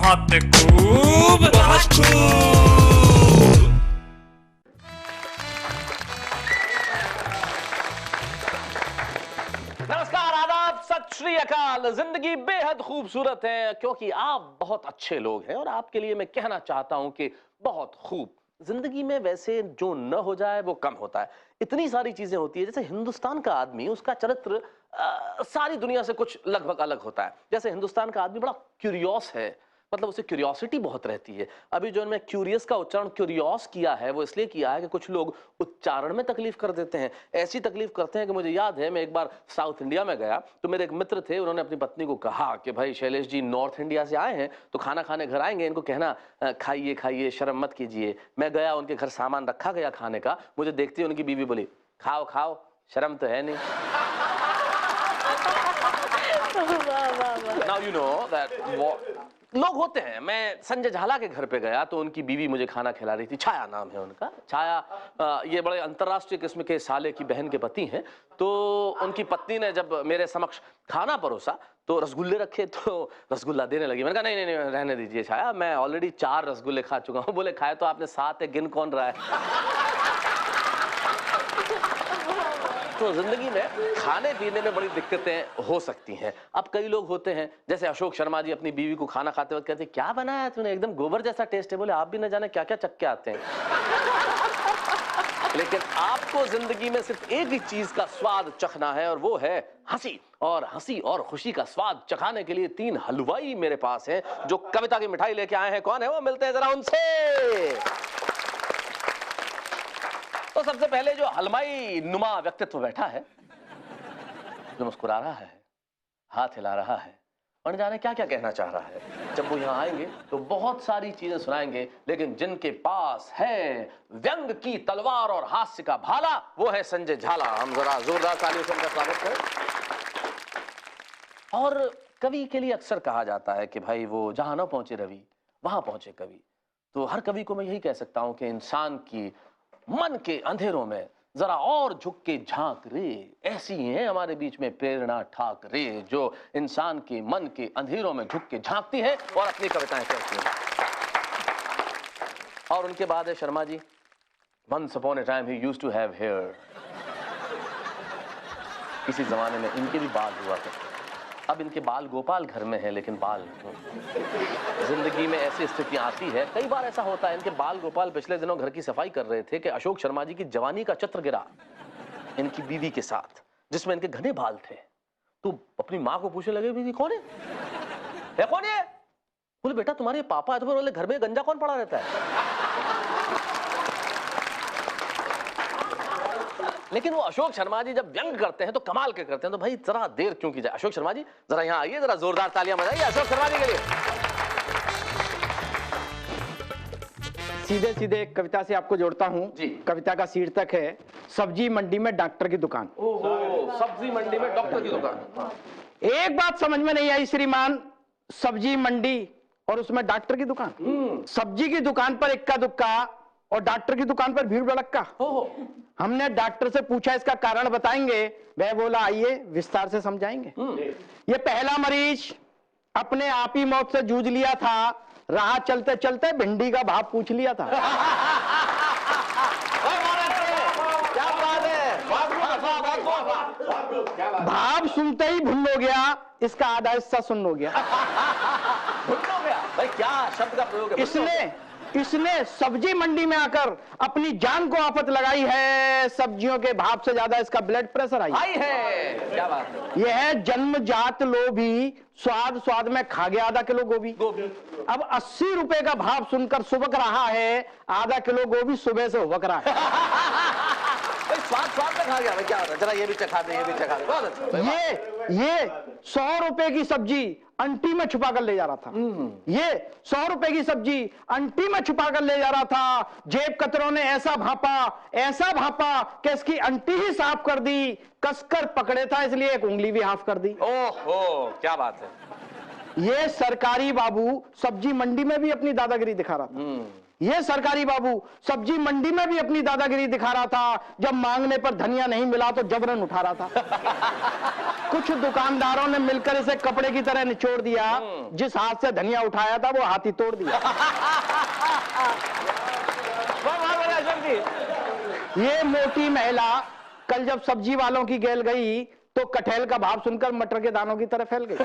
बहुत खूब, बहुत खूब। नमस्कार, आदाब, सत श्री अकाल। जिंदगी बेहद खूबसूरत है क्योंकि आप बहुत अच्छे लोग हैं और आपके लिए मैं कहना चाहता हूं कि बहुत खूब। जिंदगी में वैसे जो न हो जाए वो कम होता है। इतनी सारी चीजें होती है, जैसे हिंदुस्तान का आदमी, उसका चरित्र सारी दुनिया से कुछ लगभग अलग होता है। जैसे हिंदुस्तान का आदमी बड़ा क्यूरियस है, मतलब उसे क्यूरियोसिटी बहुत रहती है। अभी जो मैं क्यूरियस का उच्चारण क्यूरियस किया है वो इसलिए किया है कि कुछ लोग उच्चारण में तकलीफ कर देते हैं। ऐसी तकलीफ करते हैं कि मुझे याद है, मैं एक बार साउथ इंडिया में गया तो मेरे एक मित्र थे, उन्होंने अपनी पत्नी को कहा कि भाई शैलेश जी नॉर्थ इंडिया से आए हैं तो खाना खाने घर आएंगे, इनको कहना खाइए खाइए, शर्म मत कीजिए। मैं गया, उनके घर सामान रखा गया खाने का, मुझे देखते ही उनकी बीवी बोली खाओ खाओ, शर्म तो है नहीं। Now you know that लोग होते हैं। मैं संजय झाला के घर पे गया तो उनकी बीवी मुझे खाना खिला रही थी, छाया नाम है उनका। छाया ये बड़े अंतर्राष्ट्रीय किस्म के साले की बहन के पति हैं। तो उनकी पत्नी ने जब मेरे समक्ष खाना परोसा तो रसगुल्ले रखे तो रसगुल्ला देने लगी। मैंने कहा नहीं नहीं नहीं, रहने दीजिए छाया, मैं ऑलरेडी 4 रसगुल्ले खा चुका हूँ। बोले खाए तो आपने 7 है, गिन कौन रहा है? तो जिंदगी में खाने पीने में बड़ी दिक्कतें हो सकती हैं। अब कई लोग होते हैं, जैसे अशोक शर्मा जी अपनी बीवी को खाना खाते वक्त कहते हैं क्या बनाया है तूने, एकदम गोबर जैसा टेस्ट है। बोले आप भी न जाने क्या क्या चक्के आते हैं। लेकिन आपको जिंदगी में सिर्फ एक ही चीज का स्वाद चखना है और वो है हंसी। और हंसी और खुशी का स्वाद चखाने के लिए 3 हलवाई मेरे पास हैं जो कविता की मिठाई लेके आए हैं। कौन है वो, मिलते हैं जरा उनसे। तो सबसे पहले जो हलवाई नुमा व्यक्तित्व बैठा है, जो मुस्कुरा रहा है, हाथ हिला रहा है और न जाने क्या क्या कहना चाह रहा है। जब वो यहां आएंगे तो बहुत सारी चीजें सुनाएंगे, लेकिन जिनके पास है व्यंग की तलवार और हास्य का भाला, वो है संजय झाला। हम जरा जोरदार तालियों से उनका स्वागत करें। और कवि के लिए अक्सर कहा जाता है कि भाई वो जहां ना पहुंचे रवि वहां पहुंचे कवि। तो हर कवि को मैं यही कह सकता हूं कि इंसान की मन के अंधेरों में जरा और झुक के झांक रे। ऐसी हैं हमारे बीच में प्रेरणा ठाक रे, जो इंसान के मन के अंधेरों में झुक के झांकती हैं और अपनी कविताएं कहती हैं। और उनके बाद है Sharma ji. Once upon a time he used to have hair। किसी जमाने में इनके भी बाल हुआ करते। अब इनके बाल गोपाल घर में है, लेकिन बाल जिंदगी में ऐसी स्थिति आती है, कई बार ऐसा होता है। इनके बाल गोपाल पिछले दिनों घर की सफाई कर रहे थे कि अशोक शर्मा जी की जवानी का चित्र गिरा इनकी बीवी के साथ, जिसमें इनके घने बाल थे। तो अपनी माँ को पूछने लगे बीवी कौन है कौन है? बोले बेटा तुम्हारे पापा है। तो बोले घर में गंजा कौन पड़ा रहता है? लेकिन वो अशोक शर्मा जी जब व्यंग करते हैं तो कमाल के करते हैं। तो भाई जरा देर क्यों की जाए, अशोक शर्मा जी जरा यहाँ आइए, जरा जोरदार तालियां बजाइए अशोक शर्मा जी के लिए। सीधे सीधे एक कविता से आपको जोड़ता हूँ जी। कविता का शीर्षक है सब्जी मंडी में डॉक्टर की दुकान। ओहो, सब्जी मंडी में डॉक्टर की दुकान। एक बात समझ में नहीं आई श्रीमान, सब्जी मंडी और उसमें डॉक्टर की दुकान। सब्जी की दुकान पर इक्का दुक्का और डॉक्टर की दुकान पर भीड़ भड़क्का। हमने डॉक्टर से पूछा इसका कारण बताएंगे, वह बोला आइए विस्तार से समझाएंगे। ये पहला मरीज अपने आप ही मौत से जूझ लिया था, राह चलते चलते भिंडी का भाव पूछ लिया था। क्या बात है, भाव सुनते ही भुन हो गया, इसका आधा हिस्सा सुन हो गया। भुन हो गया भाई, क्या शब्द का प्रयोग है? इसने सब्जी मंडी में आकर अपनी जान को आफत लगाई है। सब्जियों के भाव से ज्यादा इसका ब्लड प्रेशर आई है। क्या बात है? यह है जन्मजात लोभी, स्वाद स्वाद में खा गया आधा किलो गोभी। अब 80 रुपए का भाव सुनकर सुबक रहा है, आधा किलो गोभी सुबह से उबक रहा है। स्वाद स्वाद में खा गया। क्या होता है? जरा ये भी चखा दे, ये भी चखा दे। बहुत अच्छा। ये 100 रुपए की सब्जी अंटी में छुपा कर ले जा रहा था। ये 100 रुपए की सब्जी अंटी में छुपा कर ले जा रहा था। जेब कतरों ने ऐसा भापा कि इसकी अंटी ही साफ कर दी। कसकर पकड़े था इसलिए एक उंगली भी हाफ कर दी। ओहो, क्या बात है। ये सरकारी बाबू सब्जी मंडी में भी अपनी दादागिरी दिखा रहा था। ये सरकारी बाबू सब्जी मंडी में भी अपनी दादागिरी दिखा रहा था। जब मांगने पर धनिया नहीं मिला तो जबरन उठा रहा था। कुछ दुकानदारों ने मिलकर इसे कपड़े की तरह निचोड़ दिया। जिस हाथ से धनिया उठाया था वो हाथ ही तोड़ दिया। ये मोटी महिला कल जब सब्जी वालों की गेल गई तो कटहल का भाव सुनकर मटर के दानों की तरह फैल गई।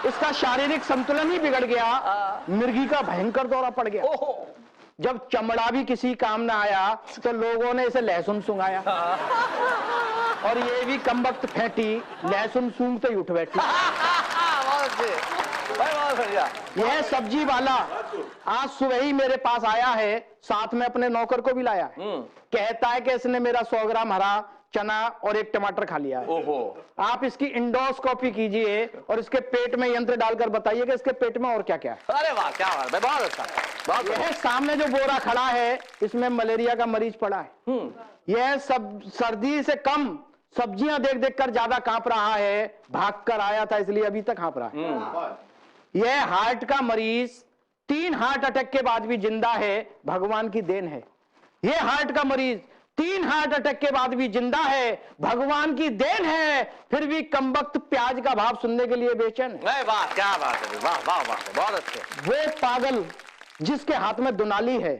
इसका शारीरिक संतुलन ही बिगड़ गया। मिर्गी का भयंकर दौरा पड़ गया। जब चमड़ा भी किसी काम न आया तो लोगों ने इसे लहसुन सुंघाया और ये भी कमबख्त फेंटी लहसुन सूंघते ही उठ बैठी। यह सब्जी वाला आज सुबह ही मेरे पास आया है, साथ में अपने नौकर को भी लाया है। कहता है कि इसने मेरा 100 ग्राम हरा चना और 1 टमाटर खा लिया है। ओहो। आप इसकी इंडोस्कोपी कीजिए और इसके पेट में यंत्र डालकर बताइए कि इसके पेट में और क्या क्या है। अरे वाह, क्या बात है, बहुत अच्छा। यह सामने जो बोरा खड़ा है इसमें मलेरिया का मरीज पड़ा है। यह सब सर्दी से कम सब्जियां देख देख कर ज्यादा कांप रहा है। भाग कर आया था इसलिए अभी तक कांप रहा है। यह हार्ट का मरीज 3 हार्ट अटैक के बाद भी जिंदा है, भगवान की देन है। यह हार्ट का मरीज 3 हार्ट अटैक के बाद भी जिंदा है, भगवान की देन है। फिर भी कमबख्त प्याज का भाव सुनने के लिए बेचैन है। वाह, क्या बात है, वाह वाह वाह, बहुत अच्छे। वो पागल जिसके हाथ में दुनाली है,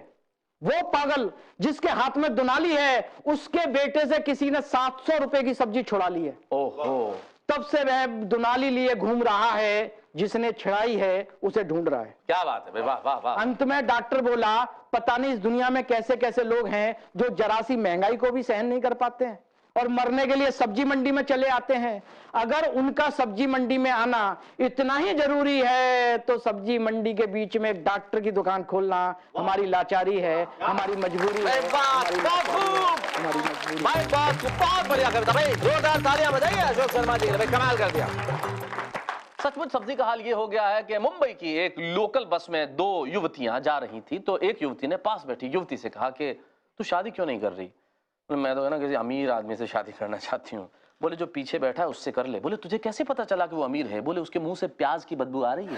वो पागल जिसके हाथ में दुनाली है, उसके बेटे से किसी ने 700 रुपए की सब्जी छुड़ा ली है। ओहो। तब से वह दुनाली लिए घूम रहा है, जिसने छिड़ाई है उसे ढूंढ रहा है। क्या बात है, वाह वाह वाह। अंत में डॉक्टर बोला पता नहीं इस दुनिया में कैसे कैसे लोग हैं जो जरा सी महंगाई को भी सहन नहीं कर पाते हैं और मरने के लिए सब्जी मंडी में चले आते हैं। अगर उनका सब्जी मंडी में आना इतना ही जरूरी है तो सब्जी मंडी के बीच में एक डॉक्टर की दुकान खोलना हमारी लाचारी है, हमारी मजबूरी है। बहुत बढ़िया कविता भाई, जोरदार तालियां बजाइए अशोक शर्मा जी ने, भाई कमाल कर दिया। सचमुच सब्जी का हाल ये हो गया है कि मुंबई की एक लोकल बस में 2 युवतियां जा रही थी तो एक युवती ने पास बैठी युवती से कहा कि तू शादी क्यों नहीं कर रही? मैं तो है ना किसी अमीर आदमी से शादी करना चाहती हूँ। बोले जो पीछे बैठा है उससे कर ले। बोले तुझे कैसे पता चला कि वो अमीर है? बोले उसके मुंह से प्याज की बदबू आ रही है।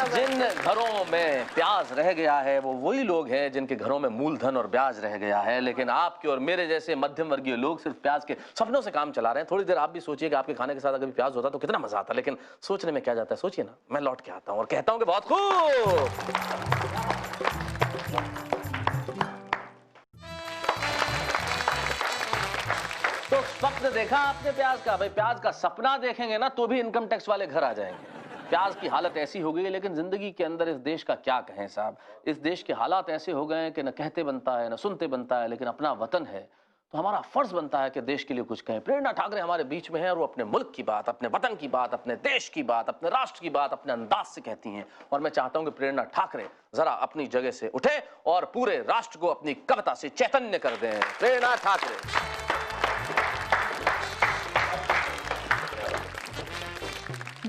जिन घरों में प्याज रह गया है वो वही लोग हैं जिनके घरों में मूलधन और ब्याज रह गया है। लेकिन आपके और मेरे जैसे मध्यम वर्गीय लोग सिर्फ प्याज के सपनों से काम चला रहे हैं। थोड़ी देर आप भी सोचिए कि आपके खाने के साथ अगर प्याज होता तो कितना मजा आता। लेकिन सोचने में क्या जाता है, सोचिए ना। मैं लौट के आता हूँ और कहता हूँ कि बहुत खूब। तो स्वप्न देखा आपने प्याज का? भाई प्याज का सपना देखेंगे ना तो भी इनकम टैक्स वाले घर आ जाएंगे। प्याज की हालत ऐसी हो गई है। लेकिन जिंदगी के अंदर इस देश का क्या कहें साहब, इस देश के हालात ऐसे हो गए हैं कि न कहते बनता है न सुनते बनता है। लेकिन अपना वतन है तो हमारा फर्ज बनता है कि देश के लिए कुछ कहें। प्रेरणा ठाकरे हमारे बीच में है और वो अपने मुल्क की बात, अपने वतन की बात, अपने देश की बात, अपने राष्ट्र की बात अपने अंदाज से कहती हैं। और मैं चाहता हूं कि प्रेरणा ठाकरे जरा अपनी जगह से उठे और पूरे राष्ट्र को अपनी कविता से चैतन्य कर दें। प्रेरणा ठाकरे।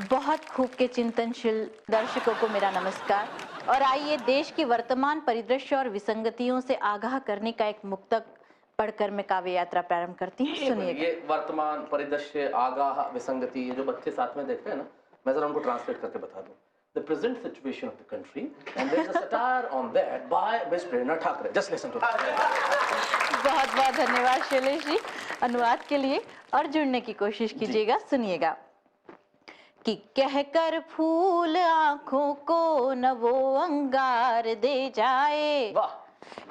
बहुत खूब के चिंतनशील दर्शकों को मेरा नमस्कार। और आइए देश की वर्तमान परिदृश्य और विसंगतियों से आगाह करने का एक मुक्तक पढ़कर मैं काव्य यात्रा प्रारंभ करती हूँ। सुनिए। ये वर्तमान परिदृश्य, आगाह, विसंगति, ये जो बच्चे साथ में देख रहे हैं ना, मैं जरा उनको ट्रांसलेट करके बता दूं। The present situation of the country and there is a satire on that by Miss Prerna Thackeray. Just listen to that. बहुत बहुत धन्यवाद शैलेश जी अनुवाद के लिए। और जुड़ने की कोशिश कीजिएगा। सुनिएगा कि कहकर फूल आंखों को न वो अंगार दे जाए,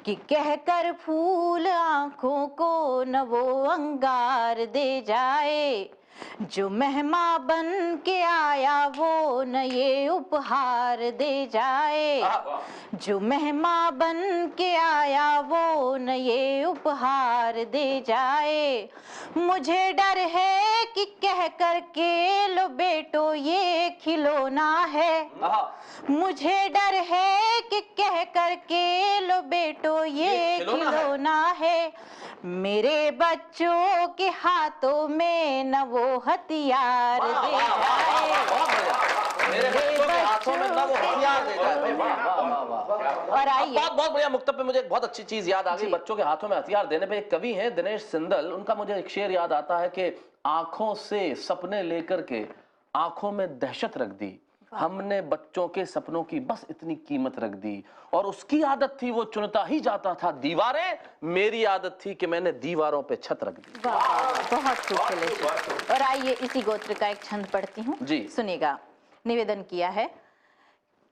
कि कहकर फूल आंखों को न वो अंगार दे जाए, जो मेहमान बन के आया वो न ये उपहार दे जाए, जो मेहमान बन के आया वो न ये उपहार दे जाए। मुझे डर है कि कह कर के लो बेटो ये खिलौना है, मुझे डर है कि कह कर के लो बेटो ये खिलौना है, मेरे बच्चों के हाथों में न वो हथियार दे जाए, मेरे बच्चों के हाथों में न वो हथियार दे जाए। और आइए बहुत बढ़िया मुक्तब पे मुझे एक बहुत अच्छी चीज याद आ गई। बच्चों के हाथों में हथियार देने पे एक कवि है दिनेश सिंदल, उनका मुझे एक शेर याद आता है कि आंखों से सपने लेकर के आंखों में दहशत रख दी, हमने बच्चों के सपनों की बस इतनी कीमत रख दी, और उसकी आदत थी वो चुनता ही जाता था दीवारें, मेरी आदत थी कि मैंने दीवारों पे छत रख दी। बहुत खूब शैलेश जी। और आइए इसी गोत्र का एक छंद पढ़ती हूँ जी। सुनिएगा। निवेदन किया है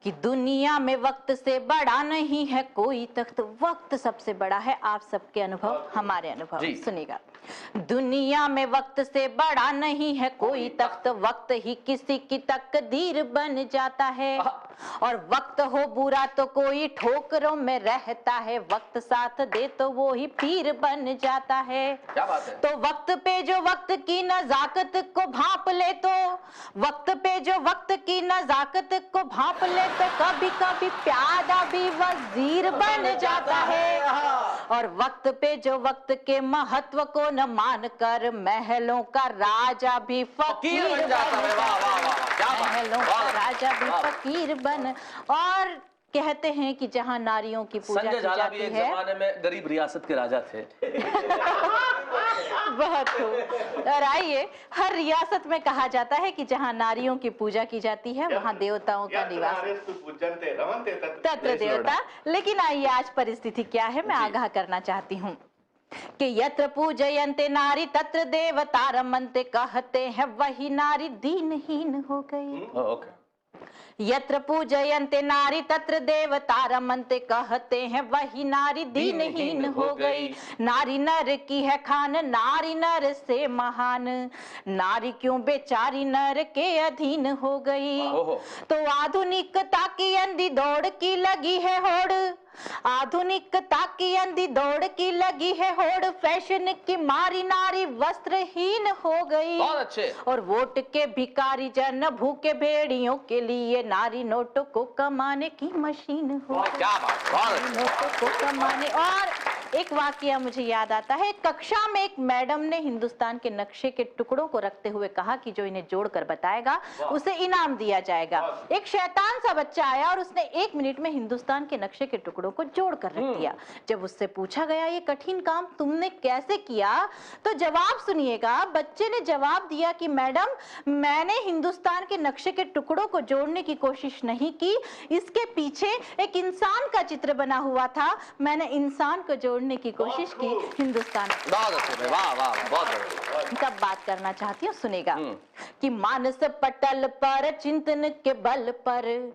कि दुनिया में वक्त से बड़ा नहीं है कोई तख्त, वक्त सबसे बड़ा है। आप सबके अनुभव, हमारे अनुभव, जी। सुनिएगा। दुनिया में वक्त से बड़ा नहीं है कोई तख्त, वक्त ही किसी की तकदीर बन जाता है। और वक्त हो बुरा तो कोई ठोकरों में रहता है, वक्त साथ दे तो वो ही पीर बन जाता है। क्या बात है। तो वक्त पे जो वक्त की नजाकत को भांप ले, तो वक्त पे जो वक्त की नजाकत को भांप ले, तो कभी कभी प्यादा भी वजीर बन जाता है। और वक्त पे जो वक्त के महत्व को न मान कर, महलों का राजा भी फकीर बन जाता है। महलों का राजा भी फकीर बन। और कहते हैं कि जहां नारियों की पूजा की जाती है, एक जमाने में गरीब रियासत के राजा थे। बहुत खूब। और आइए, हर रियासत में कहा जाता है कि जहां नारियों की पूजा की जाती है वहां देवताओं का निवास तत्र देवता। लेकिन आइए आज परिस्थिति क्या है मैं आगाह करना चाहती हूँ कि यत्र पूजयन्ते नारी तत्र देवता रमन्ते, कहते हैं वही नारी दीनहीन हो गई। यत्र पूजयन्ते नारी तत्र देवता रमन्ते, कहते हैं वही नारी दीनहीन हो गई। नारी नर की है खान, नारी नर से महान, नारी क्यों बेचारी नर के अधीन हो गई। तो आधुनिकता की अंधी दौड़ की लगी है होड़, आधुनिकता की अंधी दौड़ की लगी है होड़, फैशन की मारी नारी वस्त्रहीन हो गई। बहुत अच्छे। और वोट के भिखारी जन भूखे भेड़ियों के लिए नारी नोटों को कमाने की मशीन हो। क्या बात। नोटों को कमाने। और एक वाकया मुझे याद आता है, कक्षा में एक मैडम ने हिंदुस्तान के नक्शे के टुकड़ों को रखते हुए कहा कि जो इन्हें जोड़कर बताएगा उसे इनाम दिया जाएगा। एक शैतान सा बच्चा आया और उसने 1 मिनट में हिंदुस्तान के नक्शे के टुकड़ों को जोड़कर रख दिया। जब उससे पूछा गया ये कठिन काम तुमने कैसे किया, तो जवाब सुनिएगा। बच्चे ने जवाब दिया कि मैडम, मैंने हिंदुस्तान के नक्शे के टुकड़ों को जोड़ने की कोशिश नहीं की, इसके पीछे एक इंसान का चित्र बना हुआ था, मैंने इंसान को जोड़ने की कोशिश की हिंदुस्तान। बहुत अच्छे, वाह वाह, बहुत बढ़िया। तब बात करना चाहती हूँ, सुनेगा कि मानस पटल पर चिंतन के बल पर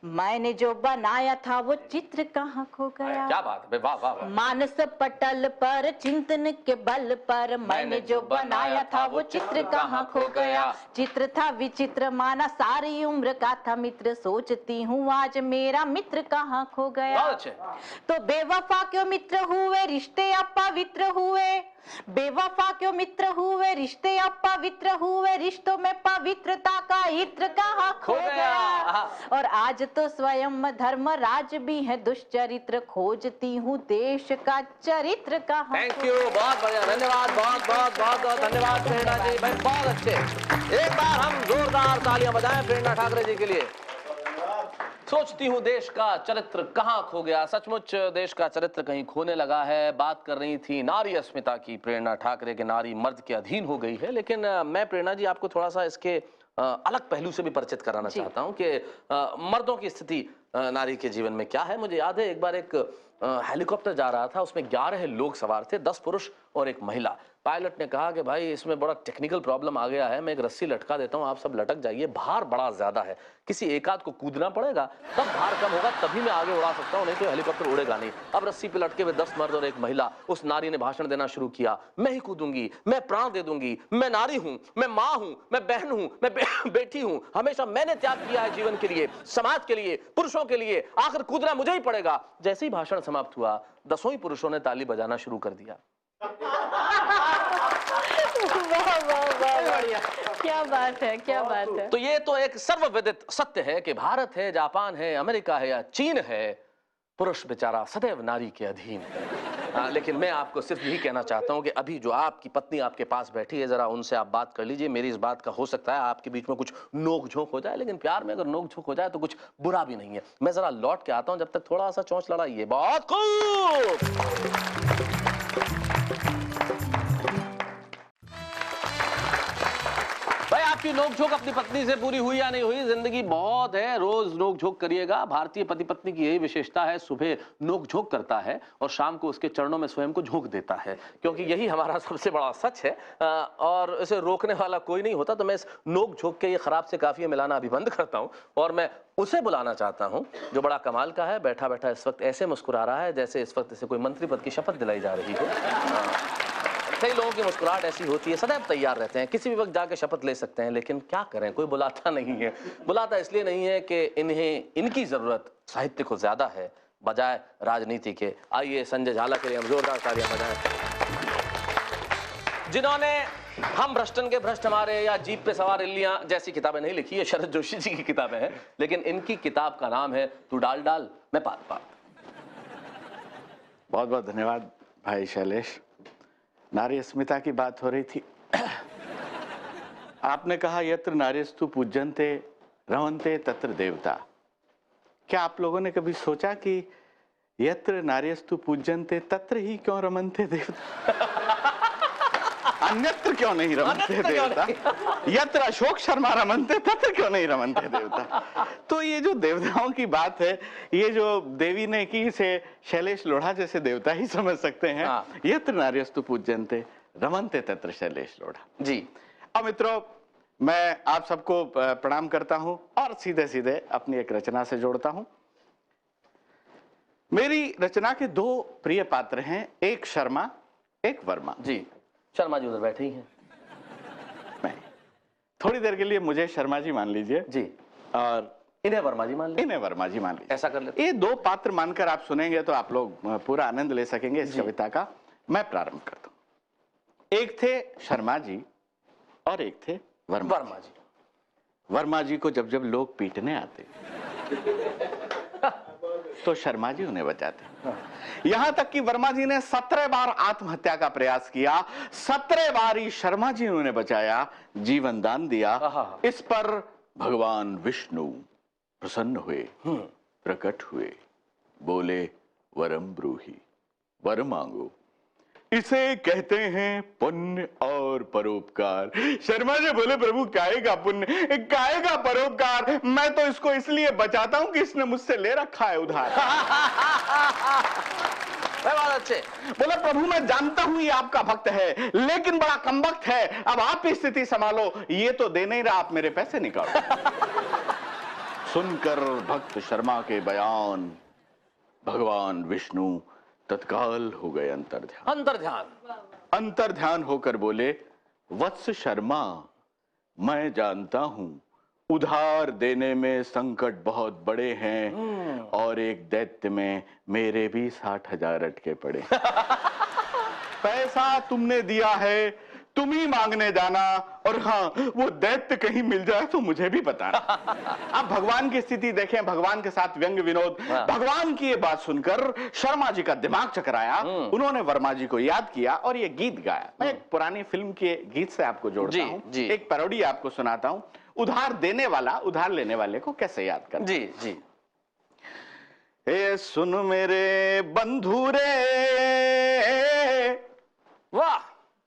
मैंने जो बनाया था वो चित्र कहाँ खो गया। क्या बात है, वाह वाह। मानस पटल पर चिंतन के बल पर मैंने जो बनाया था वो चित्र कहाँ खो गया। चित्र था विचित्र माना सारी उम्र का था मित्र, सोचती हूँ आज मेरा मित्र कहाँ खो गया। तो बेवफा क्यों मित्र हुए, रिश्ते अपवित्र हुए, बेवफा क्यों मित्र हुए, रिश्ते अपवित्र हुए, रिश्तों में पवित्रता का इत्र कहाँ खो गया। और आज तो स्वयं धर्म राज भी है दुष्चरित्र, खोजती हूँ देश का चरित्र कहाँ। थैंक यू, बहुत बढ़िया, धन्यवाद, बहुत बहुत बहुत बहुत धन्यवाद प्रेरणा जी भाई, बहुत अच्छे। एक बार हम जोरदार तालियां बजाएं प्रेरणा ठाकरे जी के लिए। सोचती हूँ देश का चरित्र कहाँ खो गया। सचमुच देश का चरित्र कहीं खोने लगा है। बात कर रही थी नारी अस्मिता की प्रेरणा ठाकरे के, नारी मर्द के अधीन हो गई है। लेकिन मैं प्रेरणा जी आपको थोड़ा सा इसके अलग पहलू से भी परिचित कराना चाहता हूँ कि मर्दों की स्थिति नारी के जीवन में क्या है। मुझे याद है एक बार एक हेलीकॉप्टर जा रहा था, उसमें 11 लोग सवार थे, 10 पुरुष और एक महिला। पायलट ने कहा कि भाई इसमें बड़ा टेक्निकल प्रॉब्लम आ गया है, मैं एक रस्सी लटका देता हूँ, आप सब लटक जाइए, भार बड़ा ज्यादा है, किसी एक आध को कूदना पड़ेगा, तब भार कम होगा, तभी मैं आगे उड़ा सकता हूँ, नहीं तो हेलीकॉप्टर उड़ेगा नहीं। अब रस्सी पे लटके हुए 10 मर्द और एक महिला। उस नारी ने भाषण देना शुरू किया, मैं ही कूदूंगी, मैं प्राण दे दूंगी, मैं नारी हूं, मैं माँ हूं, मैं बहन हूं, मैं बेटी हूं, हमेशा मैंने त्याग किया है जीवन के लिए, समाज के लिए, पुरुषों के लिए, आखिर कूदना मुझे ही पड़ेगा। जैसे ही भाषण समाप्त हुआ, 10 ही पुरुषों ने ताली बजाना शुरू कर दिया। क्या बात है, क्या बात है। तो ये तो एक सर्वविदित सत्य है कि भारत है, जापान है, अमेरिका है या चीन है, पुरुष बेचारा सदैव नारी के अधीन है। लेकिन मैं आपको सिर्फ यही कहना चाहता हूं कि अभी जो आपकी पत्नी आपके पास बैठी है, जरा उनसे आप बात कर लीजिए। मेरी इस बात का हो सकता है आपके बीच में कुछ नोक झोंक हो जाए, लेकिन प्यार में अगर नोक झोंक हो जाए तो कुछ बुरा भी नहीं है। मैं जरा लौट के आता हूं, जब तक थोड़ा सा चोंच लड़ाइए। बहुत खूब। आपकी नोकझोंक अपनी पत्नी से पूरी हुई या नहीं हुई? जिंदगी बहुत है, रोज नोकझोंक करिएगा। भारतीय पति पत्नी की यही विशेषता है, सुबह नोकझोंक करता है और शाम को उसके चरणों में स्वयं को झोंक देता है, क्योंकि यही हमारा सबसे बड़ा सच है। और इसे रोकने वाला कोई नहीं होता। तो मैं इस नोकझोंक के ये खराब से काफिया मिलाना अभी बंद करता हूं और मैं उसे बुलाना चाहता हूं जो बड़ा कमाल का है, बैठा बैठा इस वक्त ऐसे मुस्कुरा रहा है जैसे इस वक्त इसे कोई मंत्री पद की शपथ दिलाई जा रही हो। कई लोगों की मुस्कुराहट ऐसी होती है, सदैव तैयार रहते हैं, किसी भी वक्त जाके शपथ ले सकते हैं, लेकिन क्या करें, कोई बुलाता नहीं है। बुलाता इसलिए नहीं है कि इनकी जरूरत साहित्य को ज्यादा है बजाय राजनीति के। आइए संजय झाला के लिए हम जोरदार तालियां बजाएं, जिन्होंने हम भ्रष्टन के भ्रष्ट हमारे या जीप पे सवार इल्लियां जैसी किताबें नहीं लिखी, ये शरद जोशी जी की किताबें हैं, लेकिन इनकी किताब का नाम है तू डाल डाल मैं पात पात। बहुत बहुत धन्यवाद भाई शैलेश। नारी अस्मिता की बात हो रही थी। आपने कहा यत्र नार्यस्तु पूज्यन्ते रमन्ते तत्र देवता। क्या आप लोगों ने कभी सोचा कि यत्र नार्यस्तु पूज्यन्ते तत्र ही क्यों रमन्ते देवता? अन्यत्र क्यों नहीं रमन्ते देवता? यत्र अशोक शर्मा रमन्ते तत्र क्यों नहीं रमन्ते देवता? तो ये जो देवताओं की बात है, ये जो देवी ने की, इसे शैलेश लोढ़ा जैसे देवता ही समझ सकते हैं। यत्र नार्यस्तु पूज्यन्ते रमन्ते तत्र शैलेश लोढ़ा जी। अब मित्रों, मैं आप सबको प्रणाम करता हूं और सीधे सीधे अपनी एक रचना से जोड़ता हूं। मेरी रचना के दो प्रिय पात्र हैं, एक शर्मा एक वर्मा जी। शर्मा जी उधर बैठे ही हैं। नहीं, थोड़ी देर के लिए मुझे शर्मा जी मान लीजिए जी, और इन्हें वर्मा जी मान लीजिए। इन्हें वर्मा जी मान लीजिए। ऐसा कर लेते। ये दो पात्र मानकर आप सुनेंगे तो आप लोग पूरा आनंद ले सकेंगे इस कविता का। मैं प्रारंभ करता हूं। एक थे शर्मा जी और एक थे वर्मा जी। वर्मा जी को जब जब लोग पीटने आते तो शर्मा जी उन्हें बचाते। यहां तक कि वर्मा जी ने 17 बार आत्महत्या का प्रयास किया, 17 बार ही शर्मा जी ने उन्हें बचाया, जीवन दान दिया। इस पर भगवान विष्णु प्रसन्न हुए, प्रकट हुए, बोले वरम ब्रूहि, वर मांगो। इसे कहते हैं पुण्य और परोपकार। शर्मा जी बोले प्रभु काहे का पुण्य, काहे का परोपकार, मैं तो इसको इसलिए बचाता हूं कि इसने मुझसे ले रखा है उधार। बहुत अच्छे। बोले प्रभु मैं जानता हूं ये आपका भक्त है, लेकिन बड़ा कमबख्त है, अब आप ही स्थिति संभालो, ये तो दे नहीं रहा, आप मेरे पैसे निकालो। सुनकर भक्त शर्मा के बयान भगवान विष्णु तत्काल हो गए अंतर्ध्यान होकर बोले वत्स शर्मा, मैं जानता हूं उधार देने में संकट बहुत बड़े हैं और एक दैत्य में मेरे भी 60,000 अटके पड़े। पैसा तुमने दिया है, तुम ही मांगने जाना, और हाँ वो दैत्य कहीं मिल जाए तो मुझे भी बताना। अब भगवान की स्थिति देखें, भगवान के साथ व्यंग विनोद। भगवान की ये बात सुनकर शर्मा जी का दिमाग चकराया, उन्होंने वर्मा जी को याद किया और ये गीत गाया। मैं एक पुरानी फिल्म के गीत से आपको जोड़ता हूं, एक पैरोडी आपको सुनाता हूं। उधार देने वाला उधार लेने वाले को कैसे याद कर। जी जी। ए सुन मेरे बंधु रे, वाह,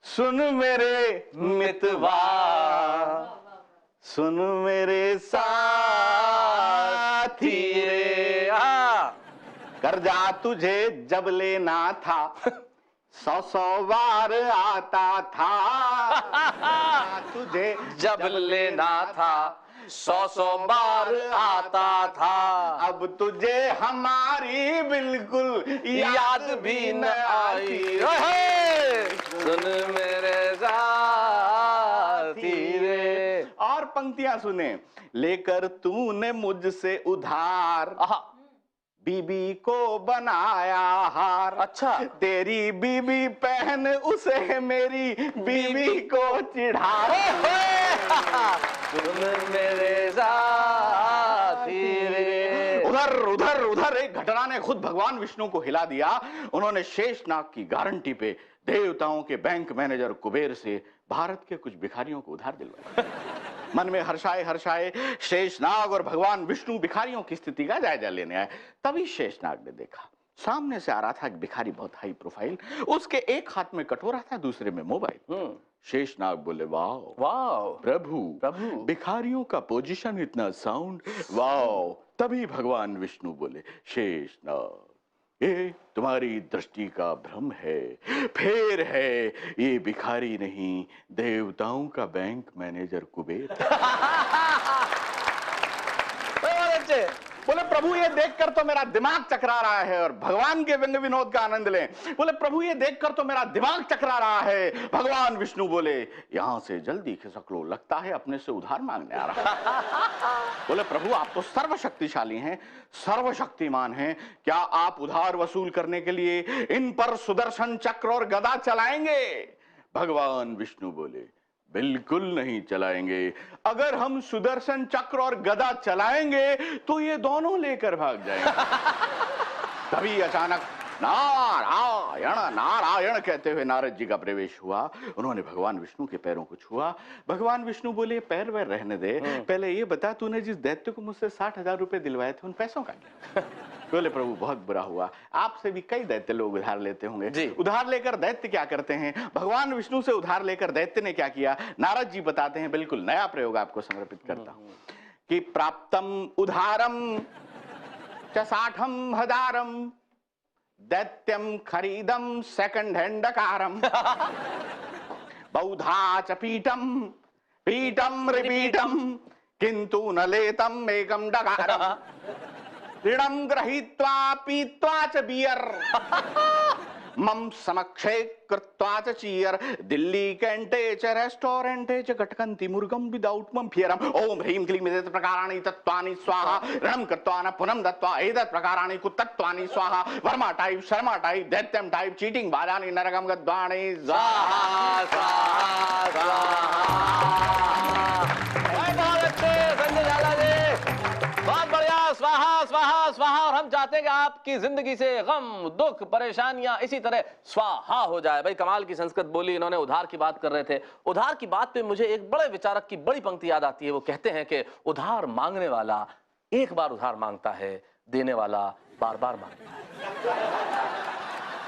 सुन मेरे मितवा, सुन मेरे साथी रे, कर्जा तुझे जब लेना था 100 बार आता था, तुझे जब लेना था 100 बार आता था, अब तुझे हमारी बिल्कुल याद भी न आई। सुन मेरे साथी रे। और पंक्तियां सुने। लेकर तूने मुझसे उधार बीबी को बनाया हार। अच्छा। तेरी बीबी पहन उसे मेरी बीबी को चिढ़ा। सुन मेरे साथी रे। उधर एक घटना ने खुद भगवान विष्णु को हिला दिया। उन्होंने शेषनाग की गारंटी पे देवताओं के बैंक मैनेजर कुबेर से भारत के कुछ भिखारियों को उधार दिलवाया। मन में हर्षाए शेषनाग और भगवान विष्णु भिखारियों की स्थिति का जायजा लेने आए। तभी शेषनाग ने देखा सामने से आ रहा था एक भिखारी, बहुत हाई प्रोफाइल। उसके एक हाथ में कटोरा था, दूसरे में मोबाइल। शेषनाग बोले वाह वाह प्रभु प्रभु। भिखारियों का पोजीशन इतना साउंड, वाह। तभी भगवान विष्णु बोले शेषनाग ये तुम्हारी दृष्टि का भ्रम है, फेर है, ये भिखारी नहीं देवताओं का बैंक मैनेजर कुबेर। बहुत अच्छे। बोले प्रभु ये देखकर तो मेरा दिमाग चकरा रहा है, और भगवान के व्यंग विनोद का आनंद लें। बोले प्रभु ये देखकर तो मेरा दिमाग चकरा रहा है। भगवान विष्णु बोले यहां से जल्दी खिसक लो, लगता है अपने से उधार मांगने आ रहा है। बोले प्रभु आप तो सर्वशक्तिशाली हैं, सर्वशक्तिमान हैं, क्या आप उधार वसूल करने के लिए इन पर सुदर्शन चक्र और गदा चलाएंगे? भगवान विष्णु बोले बिल्कुल नहीं चलाएंगे। अगर हम सुदर्शन चक्र और गदा चलाएंगे तो ये दोनों लेकर भाग जाएंगे। तभी अचानक नारायण नारायण कहते हुए नारद जी का प्रवेश हुआ। उन्होंने भगवान विष्णु के पैरों को छुआ। भगवान विष्णु बोले पैर वैर रहने दे, पहले ये बता तूने जिस दैत्य को मुझसे 60,000 रुपए दिलवाए थे उन पैसों का क्या? बोले प्रभु बहुत बुरा हुआ, आपसे भी कई दैत्य लोग उधार लेते होंगे जी। उधार लेकर दैत्य क्या करते हैं? भगवान विष्णु से उधार लेकर दैत्य ने क्या किया? नारद जी बताते हैं, बिल्कुल नया प्रयोग आपको समर्पित करता हूं कि प्राप्तम उधारम च 60,000 दैत्यम खरीदम सेकंड हैंड कारम बहुधा च पीटम पीटम रिपीटम किंतु न लेतम एकम डकारम ऋणम गृहीत्वा पीत्वा च बियर मम समक्षे कृत्वा च चीयर दिल्ली कैंटे च रेस्टोरेंटे च गटकंती मुर्गम विदाउट मम फियरम ओम ह्रीम क्लीम एतत् प्रकाराणि तत्त्वानि स्वाहा ऋणम कृत्वा न पुनम दत्त्वा एतत् प्रकाराणि कुतत्त्वानि स्वाहा वर्मा टाइप शर्मा टाइप दैत्यम टाइप चीटिंग बालानि नरकम गद्वाणि स्वाहा स्वाहा स्वाहा। बहुत अच्छे संजय झाला जी, बहुत बढ़िया। स्वाहा स्वाहा स्वाहा। और हम चाहते हैं कि आपकी जिंदगी से गम दुख परेशानियां इसी तरह स्वाहा हो जाए। भाई कमाल की संस्कृत बोली। इन्होंने उधार की बात कर रहे थे। उधार की बात पे मुझे एक बड़े विचारक की बड़ी पंक्ति याद आती है। वो कहते हैं कि उधार मांगने वाला एक बार उधार मांगता है, देने वाला बार बार मांगता है।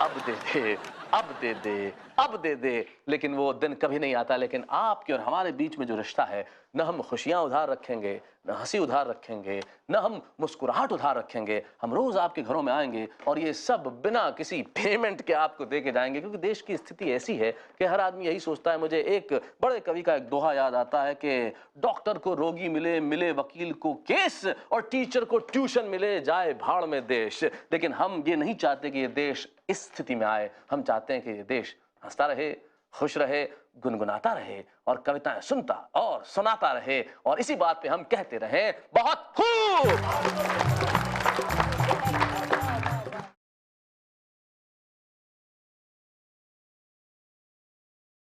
अब दे दे, अब दे दे, अब दे दे, लेकिन वो दिन कभी नहीं आता। लेकिन आपके और हमारे बीच में जो रिश्ता है, न हम खुशियां उधार रखेंगे, न हंसी उधार रखेंगे, न हम मुस्कुराहट उधार रखेंगे। हम रोज आपके घरों में आएंगे और ये सब बिना किसी पेमेंट के आपको दे के जाएंगे। क्योंकि देश की स्थिति ऐसी है कि हर आदमी यही सोचता है। मुझे एक बड़े कवि का एक दोहा याद आता है कि डॉक्टर को रोगी मिले, मिले वकील को केस, और टीचर को ट्यूशन मिले, जाए भाड़ में देश। लेकिन हम ये नहीं चाहते कि ये देश इस स्थिति में आए। हम चाहते हैं कि ये देश हंसता रहे, खुश रहे, गुनगुनाता रहे और कविताएं सुनता और सुनाता रहे। और इसी बात पे हम कहते रहें बहुत खूब।